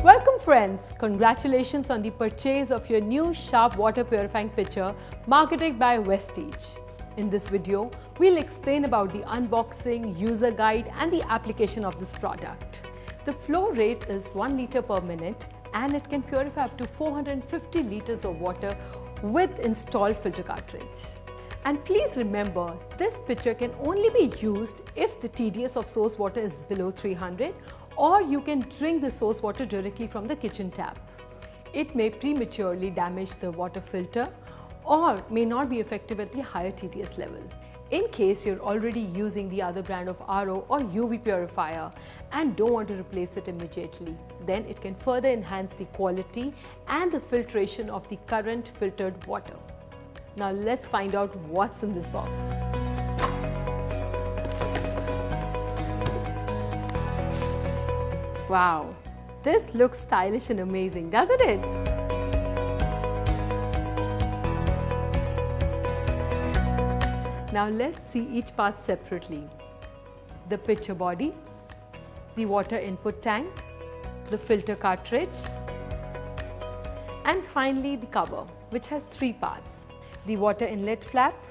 Welcome friends, congratulations on the purchase of your new Sharp water purifying pitcher marketed by Vestige. In this video, we'll explain about the unboxing, user guide and the application of this product. The flow rate is 1 liter per minute and it can purify up to 450 liters of water with installed filter cartridge. And please remember, this pitcher can only be used if the TDS of source water is below 300, or you can drink the source water directly from the kitchen tap. It may prematurely damage the water filter or may not be effective at the higher TDS level. In case you're already using the other brand of RO or UV purifier and don't want to replace it immediately, then it can further enhance the quality and the filtration of the current filtered water. Now let's find out what's in this box. Wow, this looks stylish and amazing, doesn't it? Now let's see each part separately. The pitcher body, the water input tank, the filter cartridge, and finally the cover, which has 3 parts. The water inlet flap,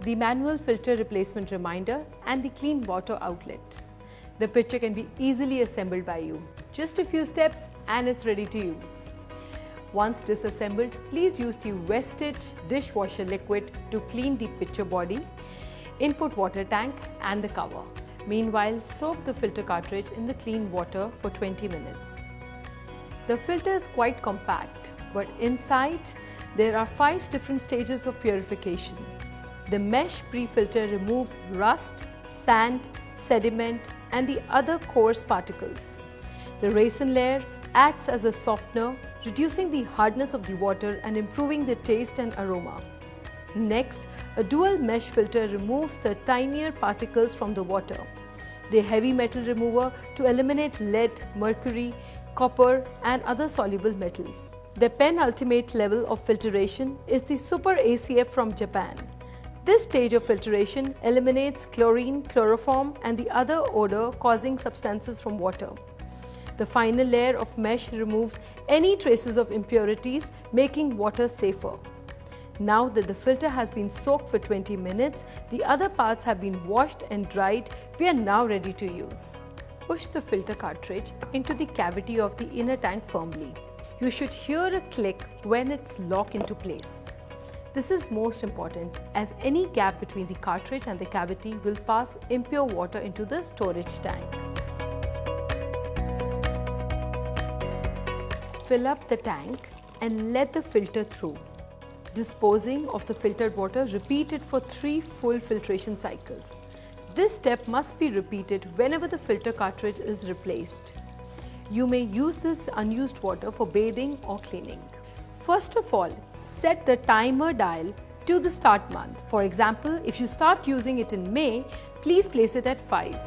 the manual filter replacement reminder and the clean water outlet. The pitcher can be easily assembled by you. Just a few steps and it's ready to use. Once disassembled, please use the Vestige dishwasher liquid to clean the pitcher body, input water tank and the cover. Meanwhile, soak the filter cartridge in the clean water for 20 minutes. The filter is quite compact, but inside there are 5 different stages of purification. The mesh pre-filter removes rust, sand, sediment and the other coarse particles. The resin layer acts as a softener, reducing the hardness of the water and improving the taste and aroma. Next, a dual mesh filter removes the tinier particles from the water. The heavy metal remover to eliminate lead, mercury, copper and other soluble metals. The penultimate level of filtration is the Super ACF from Japan. This stage of filtration eliminates chlorine, chloroform and the other odor-causing substances from water. The final layer of mesh removes any traces of impurities, making water safer. Now that the filter has been soaked for 20 minutes, the other parts have been washed and dried, we are now ready to use. Push the filter cartridge into the cavity of the inner tank firmly. You should hear a click when it's locked into place. This is most important as any gap between the cartridge and the cavity will pass impure water into the storage tank. Fill up the tank and let the filter through. Disposing of the filtered water, repeat it for 3 full filtration cycles. This step must be repeated whenever the filter cartridge is replaced. You may use this unused water for bathing or cleaning. First of all, set the timer dial to the start month. For example, if you start using it in May, please place it at 5.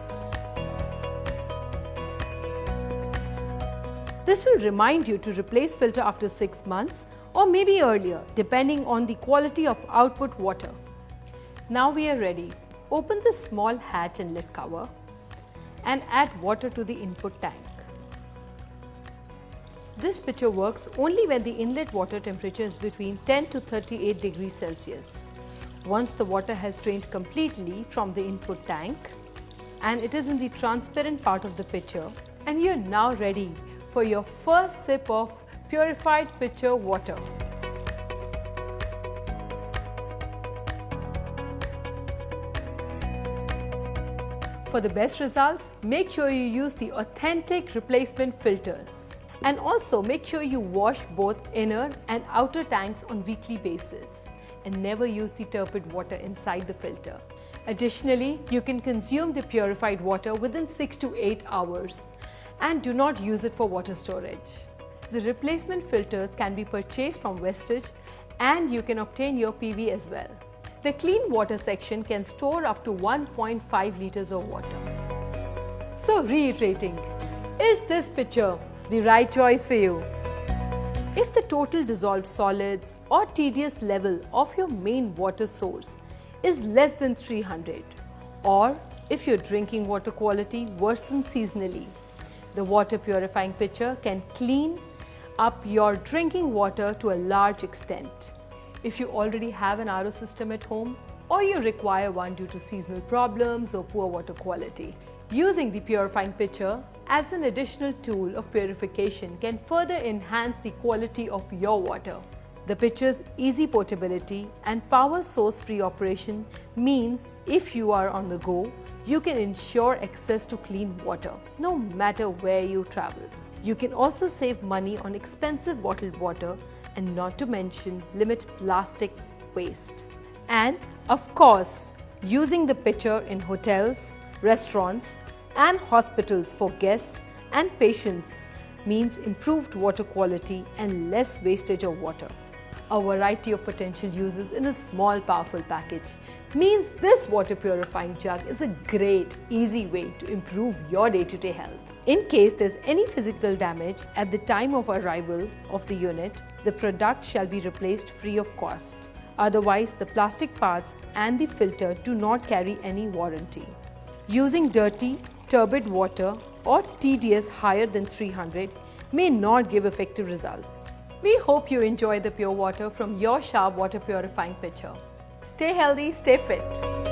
This will remind you to replace filter after 6 months or maybe earlier, depending on the quality of output water. Now we are ready. Open the small hatch and lid cover and add water to the input tank. This pitcher works only when the inlet water temperature is between 10 to 38 degrees Celsius. Once the water has drained completely from the input tank and it is in the transparent part of the pitcher, and you are now ready for your first sip of purified pitcher water. For the best results, make sure you use the authentic replacement filters. And also make sure you wash both inner and outer tanks on weekly basis and never use the turbid water inside the filter. Additionally, you can consume the purified water within 6 to 8 hours and do not use it for water storage. The replacement filters can be purchased from Vestige and you can obtain your PV as well. The clean water section can store up to 1.5 liters of water. So reiterating, is this pitcher the right choice for you? If the total dissolved solids or TDS level of your main water source is less than 300, or if your drinking water quality worsens seasonally, The water purifying pitcher can clean up your drinking water to a large extent. If you already have an RO system at home or you require one due to seasonal problems or poor water quality, using the purifying pitcher as an additional tool of purification can further enhance the quality of your water. The pitcher's easy portability and power source-free operation means if you are on the go, you can ensure access to clean water no matter where you travel. You can also save money on expensive bottled water and not to mention limit plastic waste. And of course, using the pitcher in hotels, restaurants and hospitals for guests and patients means improved water quality and less wastage of water. A variety of potential uses in a small powerful package means this water purifying jug is a great, easy way to improve your day-to-day health. In case there's any physical damage at the time of arrival of the unit, the product shall be replaced free of cost. Otherwise, the plastic parts and the filter do not carry any warranty. Using dirty, turbid water or TDS higher than 300 may not give effective results. We hope you enjoy the pure water from your Sharp water purifying pitcher. Stay healthy, stay fit.